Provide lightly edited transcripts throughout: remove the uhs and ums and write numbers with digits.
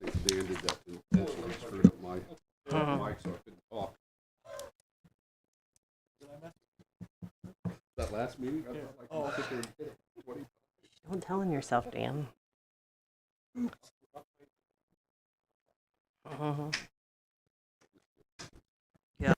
think Dan did that intentionally, screwed up my mic so I couldn't talk. That last meeting, I felt like sit there and hit it 20. Don't tell on yourself, Dan. Yeah.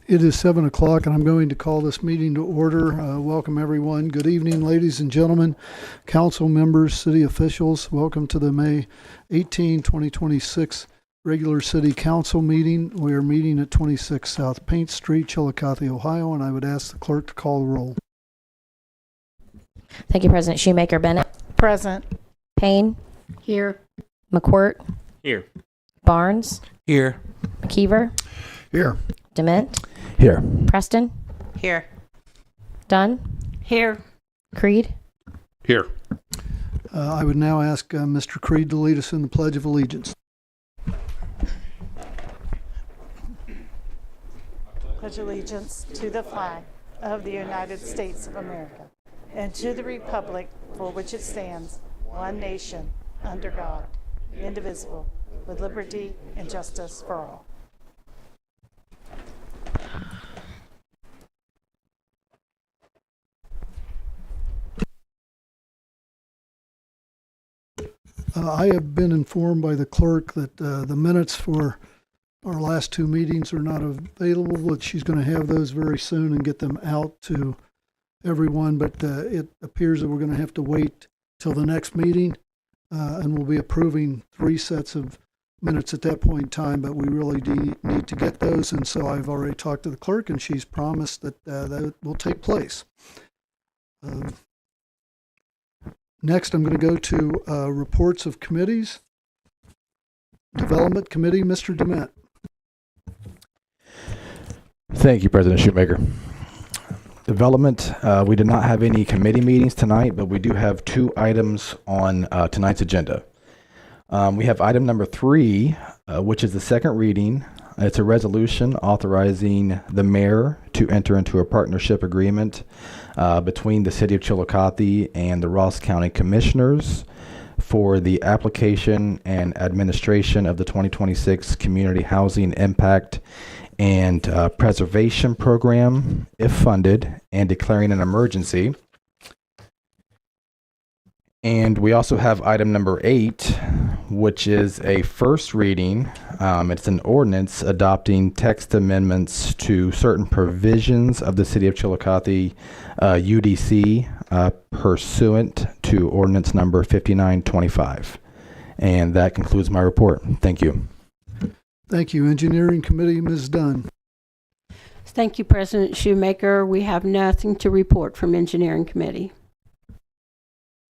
It is 7 o'clock, and I'm going to call this meeting to order. Welcome, everyone. Good evening, ladies and gentlemen, council members, city officials. Welcome to the May 18, 2026 regular city council meeting. We are meeting at 26 South Paint Street, Chiillicothe, Ohio, and I would ask the clerk to call the roll. Thank you, President Shoemaker. Bennett. Present. Payne. Here. McQuirt. Here. Barnes. Here. McKeever. Here. Dement. Here. Preston. Here. Dunn. Here. Creed. Here. I would now ask Mr. Creed to lead us in the Pledge of Allegiance. Pledge allegiance to the flag of the United States of America and to the republic for which it stands, one nation, under God, indivisible, with liberty and justice for all. I have been informed by the clerk that the minutes for our last two meetings are not available, but she's going to have those very soon and get them out to everyone. But it appears that we're going to have to wait till the next meeting, and we'll be approving 3 sets of minutes at that point in time, but we really need to get those. And so I've already talked to the clerk, and she's promised that that will take place. Next, I'm going to go to reports of committees. Development Committee, Mr. Dement. Thank you, President Shoemaker. Development, we did not have any committee meetings tonight, but we do have 2 items on tonight's agenda. We have item number 3, which is the second reading. It's a resolution authorizing the mayor to enter into a partnership agreement between the City of Chiillicothe and the Ross County Commissioners for the application and administration of the 2026 Community Housing Impact and Preservation Program, if funded, and declaring an emergency. And we also have item number 8, which is a first reading. It's an ordinance adopting text amendments to certain provisions of the City of Chiillicothe UDC pursuant to ordinance number 5925. And that concludes my report. Thank you. Thank you. Engineering Committee, Ms. Dunn. Thank you, President Shoemaker. We have nothing to report from Engineering Committee.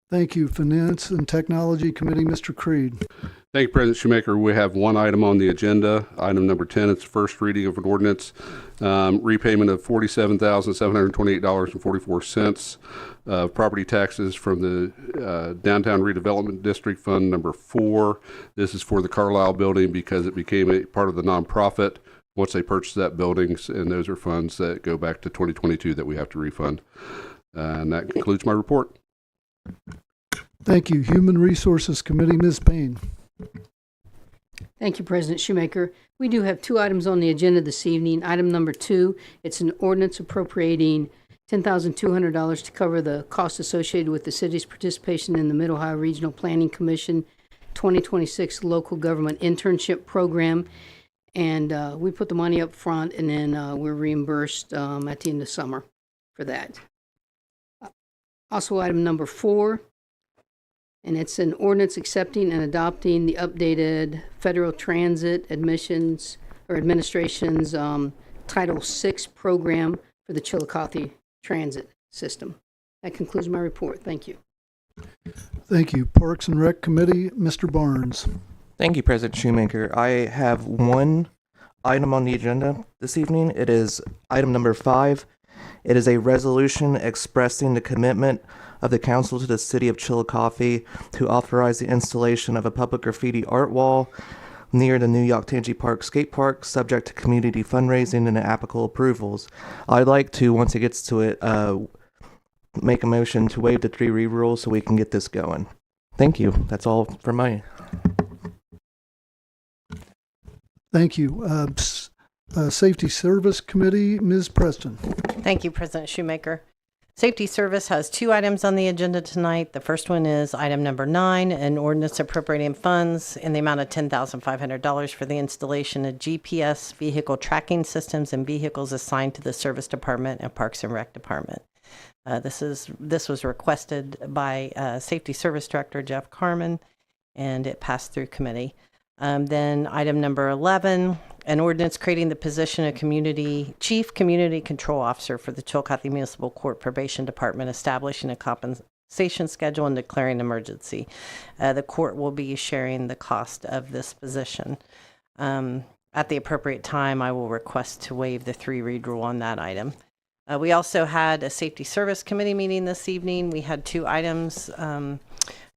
Thank you. Finance and Technology Committee, Mr. Creed. Thank you, President Shoemaker. We have one item on the agenda. Item number 10, it's first reading of an ordinance, repayment of $47,728.44 property taxes from the Downtown Redevelopment District Fund number 4. This is for the Carlisle building because it became a part of the nonprofit once they purchased that building, and those are funds that go back to 2022 that we have to refund. And that concludes my report. Thank you. Human Resources Committee, Ms. Payne. Thank you, President Shoemaker. We do have two items on the agenda this evening. Item number 2, it's an ordinance appropriating $10,200 to cover the costs associated with the city's participation in the Mid-Ohio Regional Planning Commission 2026 Local Government Internship Program. And we put the money up front, and then we're reimbursed at the end of summer for that. Also, item number 4, and it's an ordinance accepting and adopting the updated Federal Transit Admissions or Administration's Title VI program for the Chiillicothe Transit System. That concludes my report. Thank you. Thank you. Parks and Rec Committee, Mr. Barnes. Thank you, President Shoemaker. I have one item on the agenda this evening. It is item number 5. It is a resolution expressing the commitment of the council to the city of Chiillicothe to authorize the installation of a public graffiti art wall near the new Chiillicothe Park skate park, subject to community fundraising and applicable approvals. I'd like to, once it gets to it, make a motion to waive the 3 read rule so we can get this going. Thank you. That's all for my. Thank you. Safety Service Committee, Ms. Preston. Thank you, President Shoemaker. Safety Service has 2 items on the agenda tonight. The first one is item number 9, an ordinance appropriating funds in the amount of $10,500 for the installation of GPS vehicle tracking systems and vehicles assigned to the Service Department and Parks and Rec Department. This was requested by Safety Service Director Jeff Carmen, and it passed through committee. Then item number 11, an ordinance creating the position of Chief Community Control Officer for the Chiillicothe Municipal Court Probation Department, establishing a compensation schedule and declaring emergency. The court will be sharing the cost of this position. At the appropriate time, I will request to waive the 3 read rule on that item. We also had a Safety Service Committee meeting this evening. We had 2 items.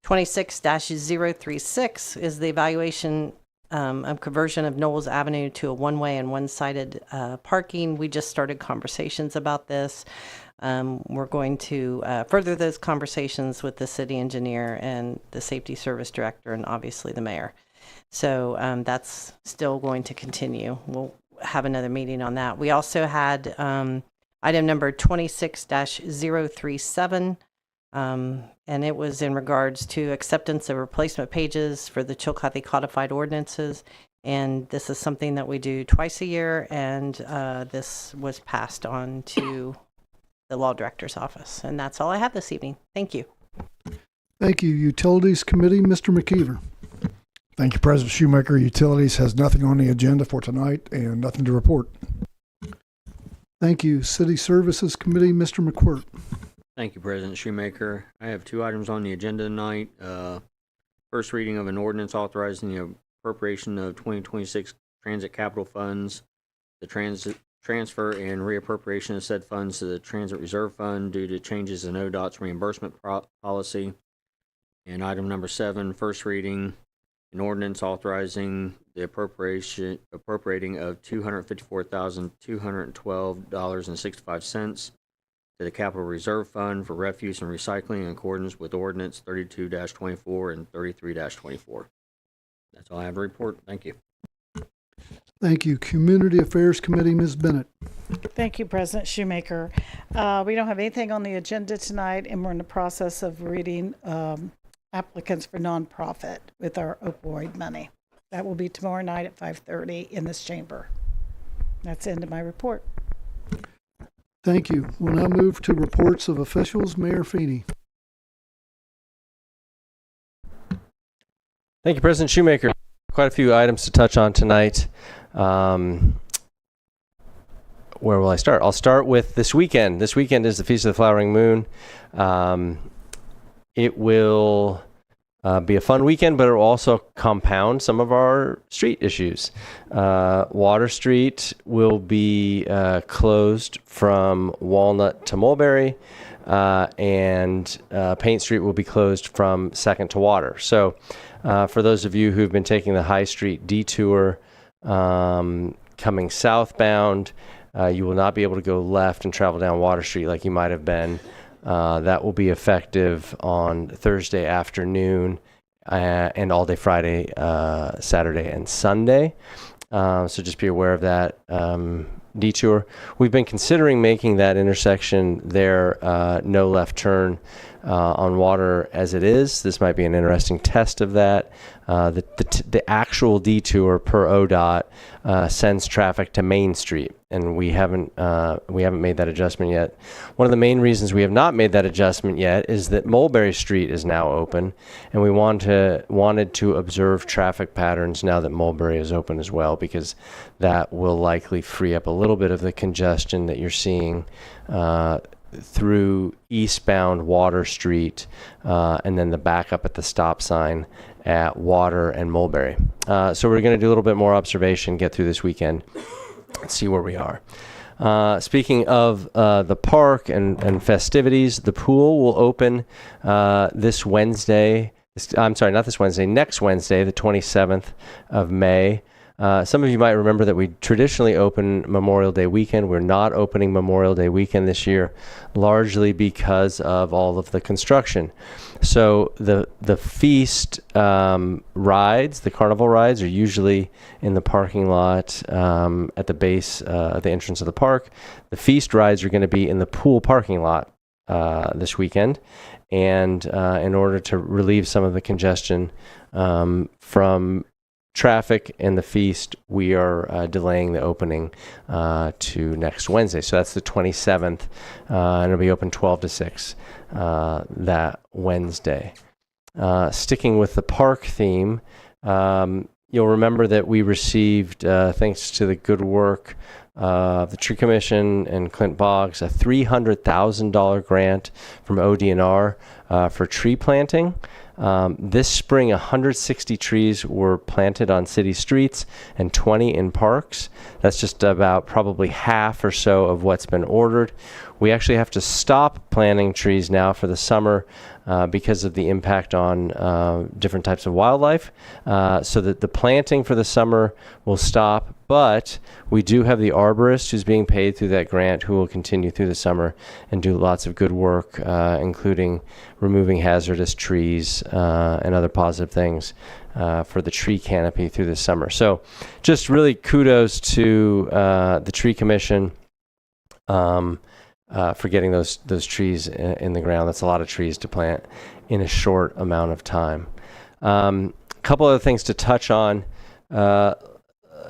26-036 is the evaluation of conversion of Knowles Avenue to a one-way and one-sided parking. We just started conversations about this. We're going to further those conversations with the city engineer and the Safety Service Director and obviously the mayor. So that's still going to continue. We'll have another meeting on that. We also had item number 26-037. And it was in regards to acceptance of replacement pages for the Chiillicothe codified ordinances. And this is something that we do twice a year, and this was passed on to the law director's office. And that's all I have this evening. Thank you. Thank you. Utilities Committee, Mr. McKeever. Thank you, President Shoemaker. Utilities has nothing on the agenda for tonight and nothing to report. Thank you. City Services Committee, Mr. McQuirt. Thank you, President Shoemaker. I have 2 items on the agenda tonight. First reading of an ordinance authorizing the appropriation of 2026 transit capital funds, the transfer and reappropriation of said funds to the Transit Reserve Fund due to changes in ODOT's reimbursement policy. And item number 7, first reading, an ordinance authorizing the appropriating of $254,212.65 to the Capital Reserve Fund for refuse and recycling in accordance with Ordinance 32-24 and 33-24. That's all I have to report. Thank you. Thank you. Community Affairs Committee, Ms. Bennett. Thank you, President Shoemaker. We don't have anything on the agenda tonight, and we're in the process of reading applicants for nonprofit with our opioid money. That will be tomorrow night at 5:30 in this chamber. That's the end of my report. Thank you. We'll now move to reports of officials. Mayor Feeney. Thank you, President Shoemaker. Quite a few items to touch on tonight. Where will I start? I'll start with this weekend. This weekend is the Feast of the Flowering Moon. It will be a fun weekend, but it will also compound some of our street issues. Water Street will be closed from Walnut to Mulberry, and Paint Street will be closed from 2nd to Water. So for those of you who've been taking the High Street detour coming southbound, you will not be able to go left and travel down Water Street like you might have been. That will be effective on Thursday afternoon and all day Friday, Saturday, and Sunday. So just be aware of that detour. We've been considering making that intersection there no left turn on water as it is. This might be an interesting test of that. The actual detour per ODOT sends traffic to Main Street, and we haven't made that adjustment yet. One of the main reasons we have not made that adjustment yet is that Mulberry Street is now open, and we wanted to observe traffic patterns now that Mulberry is open as well, because that will likely free up a little bit of the congestion that you're seeing through eastbound Water Street, and then the backup at the stop sign at Water and Mulberry. So we're going to do a little bit more observation, get through this weekend, and see where we are. Speaking of the park and festivities, the pool will open this Wednesday. I'm sorry, not this Wednesday, next Wednesday, the 27th of May. Some of you might remember that we traditionally open Memorial Day weekend. We're not opening Memorial Day weekend this year, largely because of all of the construction. So the feast rides, the carnival rides, are usually in the parking lot at the base, at the entrance of the park. The feast rides are going to be in the pool parking lot this weekend. And in order to relieve some of the congestion from traffic and the feast, we are delaying the opening to next Wednesday. So that's the 27th, and it'll be open 12 to 6 that Wednesday. Sticking with the park theme, you'll remember that we received, thanks to the good work of the Tree Commission and Clint Boggs, a $300,000 grant from ODNR for tree planting. This spring, 160 trees were planted on city streets and 20 in parks. That's just about probably half or so of what's been ordered. We actually have to stop planting trees now for the summer because of the impact on different types of wildlife. So that the planting for the summer will stop, but we do have the arborist who's being paid through that grant who will continue through the summer and do lots of good work, including removing hazardous trees and other positive things for the tree canopy through the summer. So just really kudos to the Tree Commission for getting those trees in the ground. That's a lot of trees to plant in a short amount of time. A couple other things to touch on.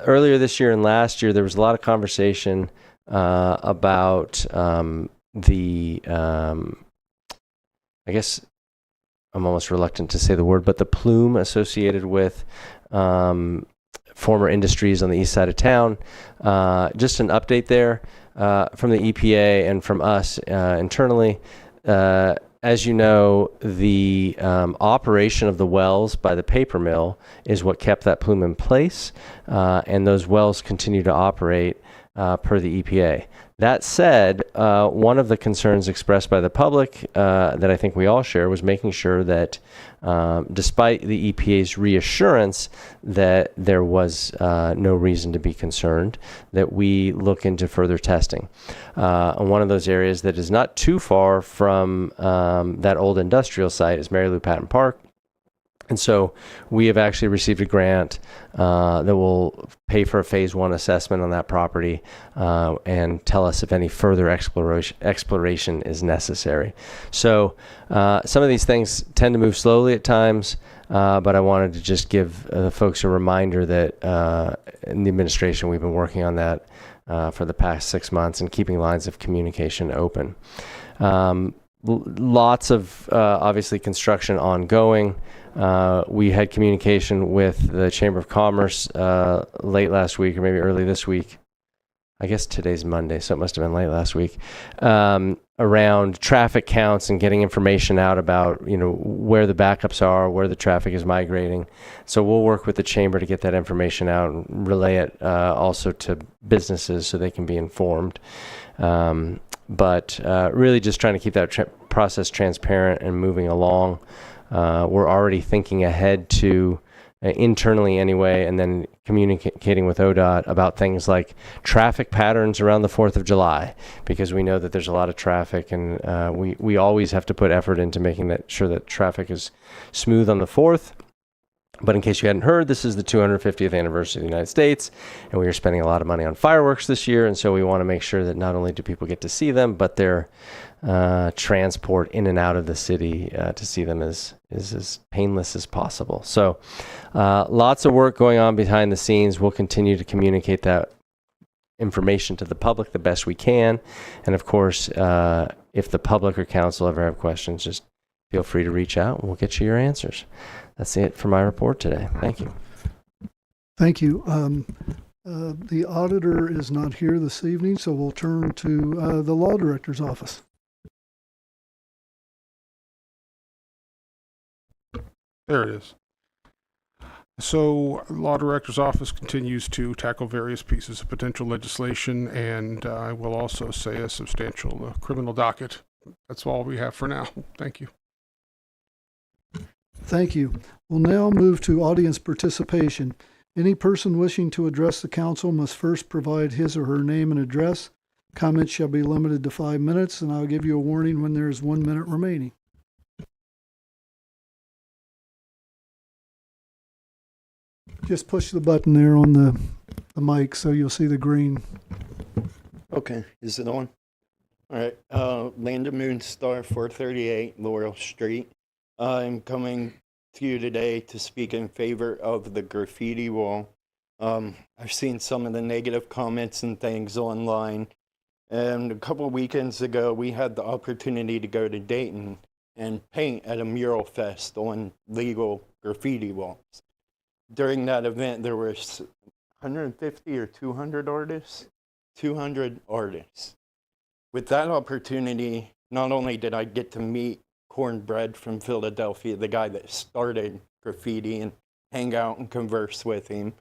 Earlier this year and last year, there was a lot of conversation about I guess I'm almost reluctant to say the word, but the plume associated with former industries on the east side of town. Just an update there from the EPA and from us internally. As you know, the operation of the wells by the paper mill is what kept that plume in place, and those wells continue to operate per the EPA. That said, one of the concerns expressed by the public that I think we all share was making sure that despite the EPA's reassurance that there was no reason to be concerned, that we look into further testing. And one of those areas that is not too far from that old industrial site is Mary Lou Patton Park. And so we have actually received a grant that will pay for a phase 1 assessment on that property and tell us if any further exploration is necessary. So some of these things tend to move slowly at times, but I wanted to just give the folks a reminder that in the administration we've been working on that for the past 6 months and keeping lines of communication open. Lots of obviously construction ongoing. We had communication with the Chamber of Commerce late last week or maybe early this week. I guess today's Monday, so it must have been late last week, around traffic counts and getting information out about, where the backups are, where the traffic is migrating. So we'll work with the Chamber to get that information out and relay it also to businesses so they can be informed. But really just trying to keep that process transparent and moving along. We're already thinking ahead to internally anyway, and then communicating with ODOT about things like traffic patterns around the 4th of July, because we know that there's a lot of traffic, and we always have to put effort into making sure that traffic is smooth on the 4th. But in case you hadn't heard, this is the 250th anniversary of the United States, and we are spending a lot of money on fireworks this year, and so we want to make sure that not only do people get to see them, but their transport in and out of the city to see them is as painless as possible. So lots of work going on behind the scenes. We'll continue to communicate that information to the public the best we can. And of course, if the public or council ever have questions, just feel free to reach out and we'll get you your answers. That's it for my report today. Thank you. Thank you. The auditor is not here this evening, so we'll turn to the law director's office. There it is. So, Law Director's Office continues to tackle various pieces of potential legislation, and I will also say a substantial criminal docket. That's all we have for now. Thank you. Thank you. We'll now move to audience participation. Any person wishing to address the council must first provide his or her name and address. Comments shall be limited to 5 minutes, and I'll give you a warning when there is 1 minute remaining. Just push the button there on the mic so you'll see the green. Okay, is it on? All right, Landa Moonstar, 438 Laurel Street. I'm coming to you today to speak in favor of the graffiti wall. I've seen some of the negative comments and things online, and a couple of weekends ago we had the opportunity to go to Dayton and paint at a mural fest on legal graffiti walls. During that event, there were 150 or 200 artists? 200 artists. With that opportunity, not only did I get to meet Cornbread from Philadelphia, the guy that started graffiti, and hang out and converse with him,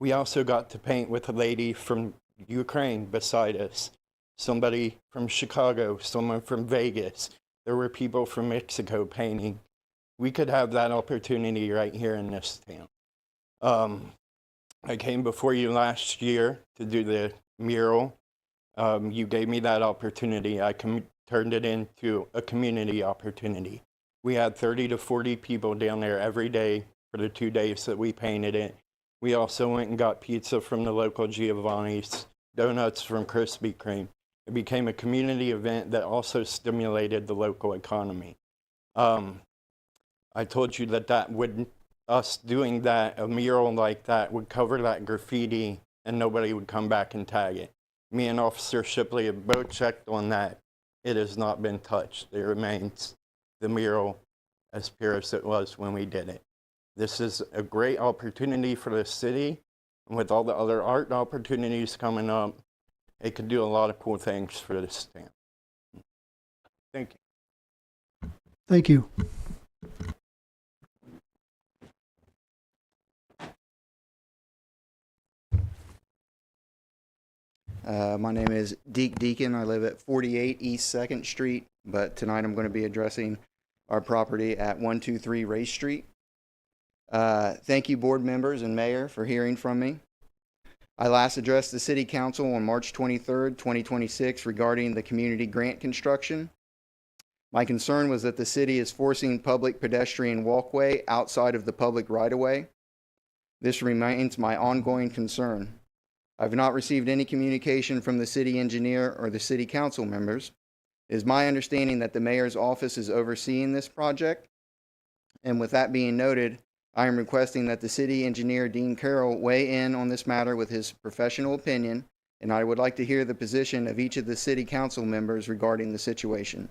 we also got to paint with a lady from Ukraine beside us, somebody from Chicago, someone from Vegas. There were people from Mexico painting. We could have that opportunity right here in this town. I came before you last year to do the mural. You gave me that opportunity. I turned it into a community opportunity. We had 30 to 40 people down there every day for the 2 days that we painted it. We also went and got pizza from the local Giovanni's, donuts from Krispy Kreme. It became a community event that also stimulated the local economy. I told you that us doing that, a mural like that, would cover that graffiti and nobody would come back and tag it. Me and Officer Shipley have both checked on that. It has not been touched. It remains the mural as pure as it was when we did it. This is a great opportunity for the city, and with all the other art opportunities coming up, it could do a lot of cool things for this town. Thank you. Thank you. My name is Deke Deacon. I live at 48 East 2nd Street, but tonight I'm going to be addressing our property at 123 Race Street. Thank you, board members and mayor, for hearing from me. I last addressed the city council on March 23rd, 2026 regarding the community grant construction. My concern was that the city is forcing public pedestrian walkway outside of the public right-of-way. This remains my ongoing concern. I've not received any communication from the city engineer or the city council members. It is my understanding that the mayor's office is overseeing this project. And with that being noted, I am requesting that the city engineer, Dean Carroll, weigh in on this matter with his professional opinion, and I would like to hear the position of each of the city council members regarding the situation.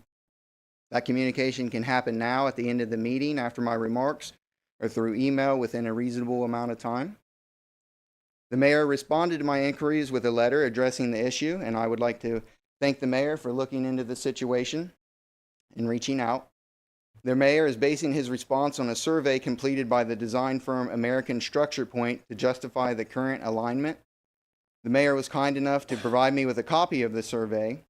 That communication can happen now at the end of the meeting after my remarks, or through email within a reasonable amount of time. The mayor responded to my inquiries with a letter addressing the issue, and I would like to thank the mayor for looking into the situation and reaching out. The mayor is basing his response on a survey completed by the design firm American Structure Point to justify the current alignment. The mayor was kind enough to provide me with a copy of the survey.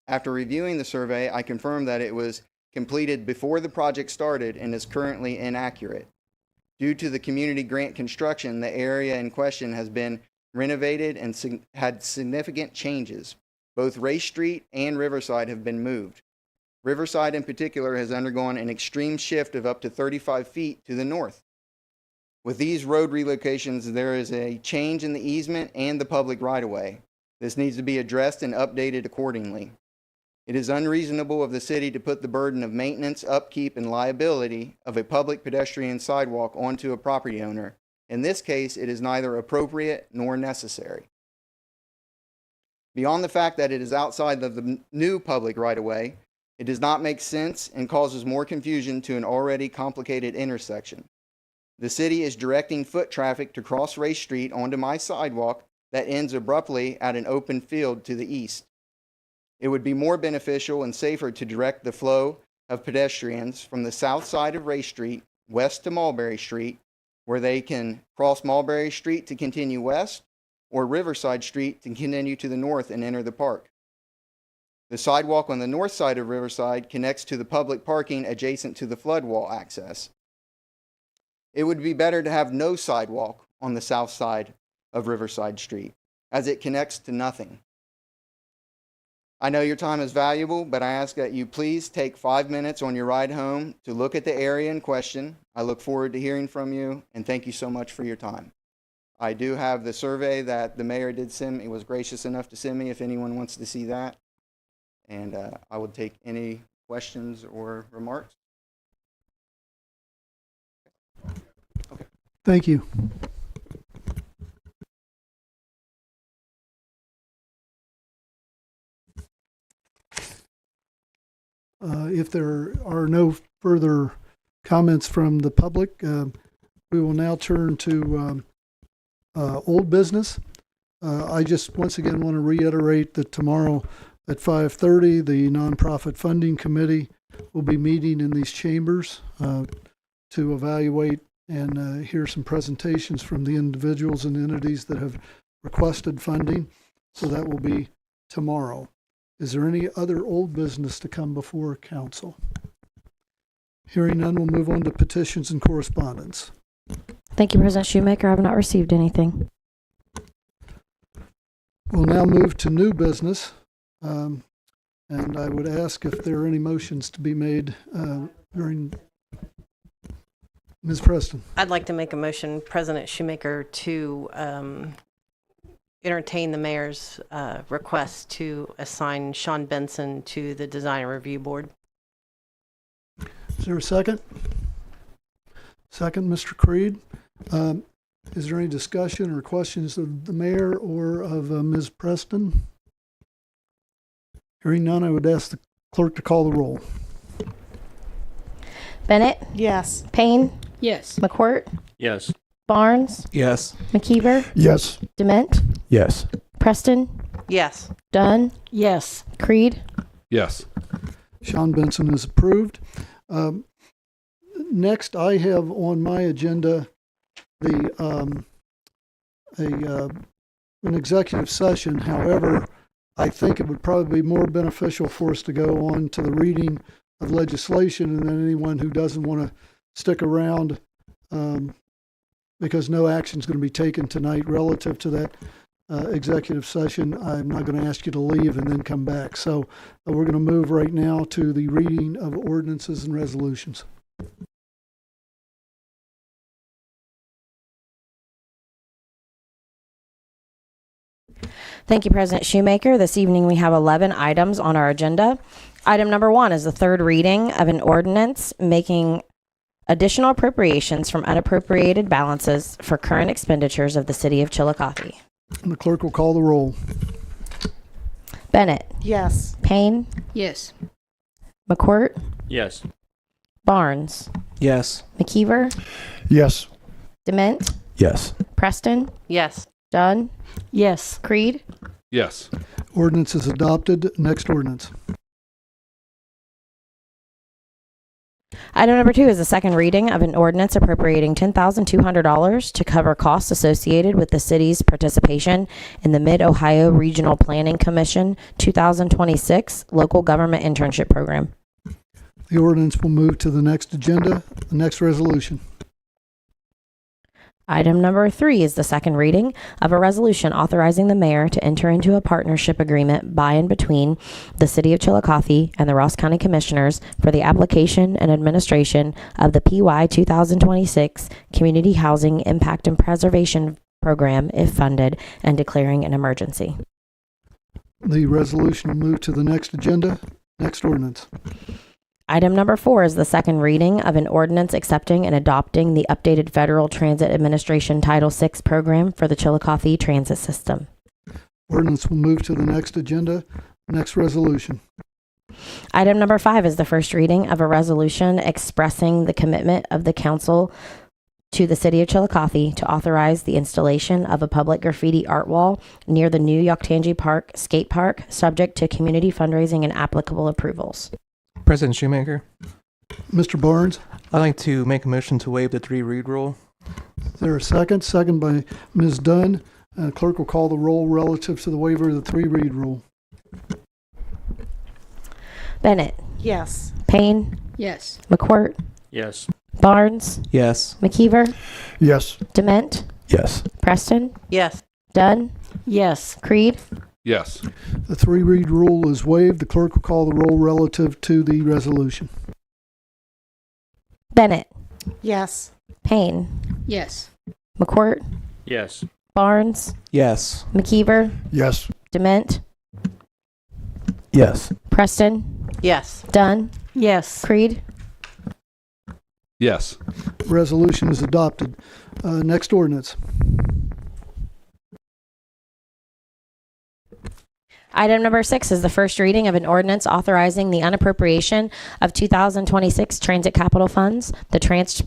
After reviewing the survey, I confirmed that it was completed before the project started and is currently inaccurate. Due to the community grant construction, the area in question has been renovated and had significant changes. Both Race Street and Riverside have been moved. Riverside in particular has undergone an extreme shift of up to 35 feet to the north. With these road relocations, there is a change in the easement and the public right-of-way. This needs to be addressed and updated accordingly. It is unreasonable of the city to put the burden of maintenance, upkeep, and liability of a public pedestrian sidewalk onto a property owner. In this case, it is neither appropriate nor necessary. Beyond the fact that it is outside of the new public right-of-way, it does not make sense and causes more confusion to an already complicated intersection. The city is directing foot traffic to cross Race Street onto my sidewalk that ends abruptly at an open field to the east. It would be more beneficial and safer to direct the flow of pedestrians from the south side of Race Street west to Mulberry Street, where they can cross Mulberry Street to continue west, or Riverside Street to continue to the north and enter the park. The sidewalk on the north side of Riverside connects to the public parking adjacent to the flood wall access. It would be better to have no sidewalk on the south side of Riverside Street, as it connects to nothing. I know your time is valuable, but I ask that you please take 5 minutes on your ride home to look at the area in question. I look forward to hearing from you, and thank you so much for your time. I do have the survey that the mayor did send me, was gracious enough to send me, if anyone wants to see that. And I would take any questions or remarks. Okay. Thank you. If there are no further comments from the public, we will now turn to old business. I just once again want to reiterate that tomorrow at 5:30, the Nonprofit Funding Committee will be meeting in these chambers to evaluate and hear some presentations from the individuals and entities that have requested funding. So that will be tomorrow. Is there any other old business to come before council? Hearing none, we'll move on to petitions and correspondence. Thank you, President Shoemaker. I have not received anything. We'll now move to new business. And I would ask if there are any motions to be made during. Ms. Preston. I'd like to make a motion, President Shoemaker, to entertain the mayor's request to assign Sean Benson to the Design Review Board. Is there a second? Second, Mr. Creed. Is there any discussion or questions of the mayor or of Ms. Preston? Hearing none, I would ask the clerk to call the roll. Bennett? Yes. Payne? Yes. McCourt? Yes. Barnes? Yes. McKeever? Yes. Dement? Yes. Preston? Yes. Dunn? Yes. Creed? Yes. Sean Benson is approved. Next, I have on my agenda an executive session. However, I think it would probably be more beneficial for us to go on to the reading of legislation, and then anyone who doesn't want to stick around, because no action is going to be taken tonight relative to that executive session, I'm not going to ask you to leave and then come back. So we're going to move right now to the reading of ordinances and resolutions. Thank you, President Shoemaker. This evening we have 11 items on our agenda. Item number 1 is the third reading of an ordinance making additional appropriations from unappropriated balances for current expenditures of the city of Chiillicothe. And the clerk will call the roll. Bennett? Yes. Payne? Yes. McCourt? Yes. Barnes? Yes. McKeever? Yes. Dement? Yes. Preston? Yes. Dunn? Yes. Creed? Yes. Ordinance is adopted. Next ordinance. Item number 2 is the second reading of an ordinance appropriating $10,200 to cover costs associated with the city's participation in the Mid-Ohio Regional Planning Commission 2026 Local Government Internship Program. The ordinance will move to the next agenda, the next resolution. Item number 3 is the second reading of a resolution authorizing the mayor to enter into a partnership agreement by and between the City of Chiillicothe and the Ross County Commissioners for the application and administration of the PY 2026 Community Housing Impact and Preservation Program, if funded, and declaring an emergency. The resolution will move to the next agenda. Next ordinance. Item number 4 is the second reading of an ordinance accepting and adopting the updated Federal Transit Administration Title VI program for the Chiillicothe transit system. Ordinance will move to the next agenda. Next resolution. Item number 5 is the first reading of a resolution expressing the commitment of the council to the City of Chiillicothe to authorize the installation of a public graffiti art wall near the new Yoctangi Park skate park, subject to community fundraising and applicable approvals. President Shoemaker, Mr. Barnes, I'd like to make a motion to waive the 3-read rule. is there a second? Second by Ms. Dunn. Clerk will call the roll relative to the waiver of the 3-read rule. Bennett, Yes. Payne, Yes. McQuirt, Yes. Barnes, Yes. McKeever, Yes. Dement, Yes. Preston, Yes. Dunn, Yes. Creed, Yes. The 3-read rule is waived. The clerk will call the roll relative to the resolution. Bennett, Yes. Payne, Yes. McQuirt, Yes. Barnes, Yes. McKeever, Yes. Dement, Yes. Preston, Yes. Dunn, Yes. Creed, Yes. Resolution is adopted. Next ordinance. Item number 6 is the first reading of an ordinance authorizing the unappropriation of 2026 transit capital funds, the transfer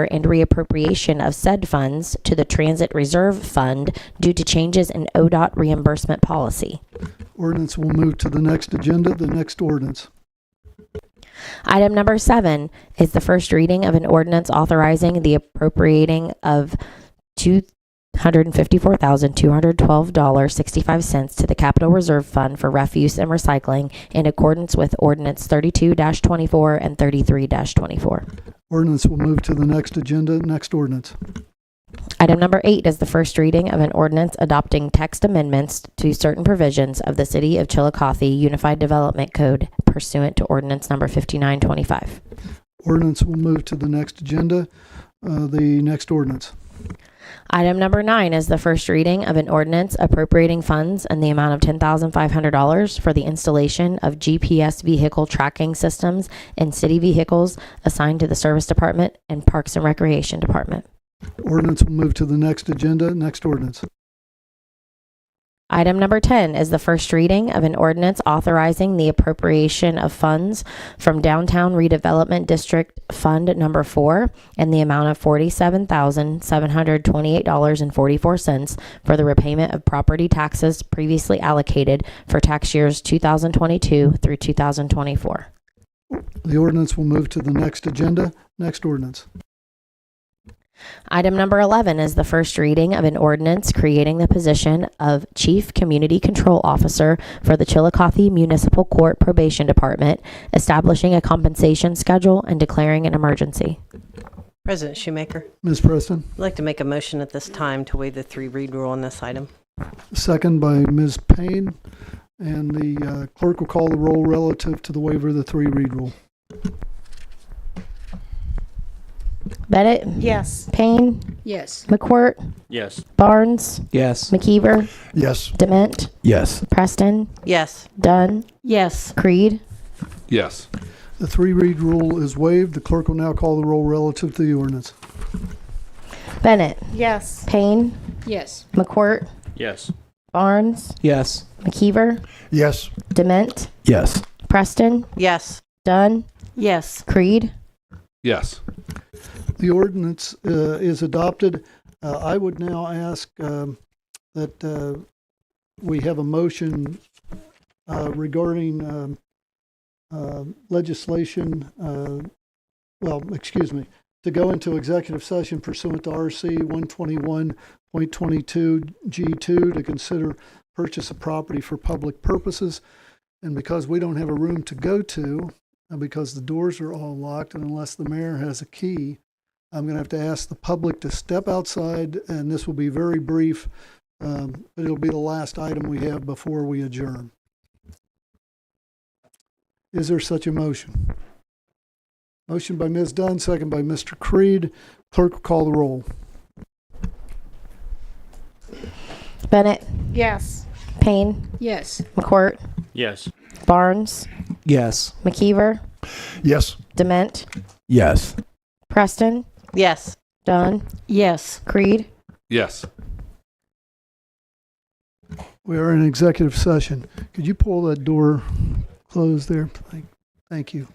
and reappropriation of said funds to the Transit Reserve Fund due to changes in ODOT reimbursement policy. Ordinance will move to the next agenda. The next ordinance. Item number 7 is the first reading of an ordinance authorizing the appropriating of $254,212.65 to the Capital Reserve Fund for refuse and recycling in accordance with Ordinance 32-24 and 33-24. Ordinance will move to the next agenda. Next ordinance. Item number 8 is the first reading of an ordinance adopting text amendments to certain provisions of the City of Chiillicothe Unified Development Code pursuant to Ordinance number 5925. Ordinance will move to the next agenda. The next ordinance. Item number 9 is the first reading of an ordinance appropriating funds in the amount of $10,500 for the installation of GPS vehicle tracking systems in city vehicles assigned to the Service Department and Parks and Recreation Department. Ordinance will move to the next agenda. Next ordinance. Item number 10 is the first reading of an ordinance authorizing the appropriation of funds from Downtown Redevelopment District Fund Number 4 in the amount of $47,728.44 for the repayment of property taxes previously allocated for tax years 2022 through 2024. The ordinance will move to the next agenda. Next ordinance. Item number 11 is the first reading of an ordinance creating the position of Chief Community Control Officer for the Chiillicothe Municipal Court Probation Department, establishing a compensation schedule and declaring an emergency. President Shoemaker, Ms. Preston. I'd like to make a motion at this time to waive the 3-read rule on this item. Second by Ms. Payne. And the clerk will call the roll relative to the waiver of the 3-read rule. Bennett, Yes. Payne, Yes. McQuirt, Yes. Barnes, Yes. McKeever, Yes. Dement, Yes. Preston, Yes. Dunn, Yes. Creed, Yes. The 3-read rule is waived. The clerk will now call the roll relative to the ordinance. Bennett, Yes. Payne, Yes. McQuirt, Yes. Barnes, Yes. McKeever, Yes. Dement, Yes. Preston, Yes. Dunn, Yes. Creed, Yes. The ordinance is adopted. I would now ask that we have a motion regarding legislation, to go into executive session pursuant to RC 121.22 G2 to consider purchase of property for public purposes. And because we don't have a room to go to, because the doors are all locked, and unless the mayor has a key, I'm going to have to ask the public to step outside, and this will be very brief, but it'll be the last item we have before we adjourn. Is there such a motion? Motion by Ms. Dunn, second by Mr. Creed. Clerk will call the roll. Bennett, Yes. Payne, Yes. McCourt, Yes. Barnes, Yes. McKeever, Yes. Dement, Yes. Preston, Yes. Dunn, Yes. Creed. Yes. We are in executive session. Could you pull that door closed there? Thank you.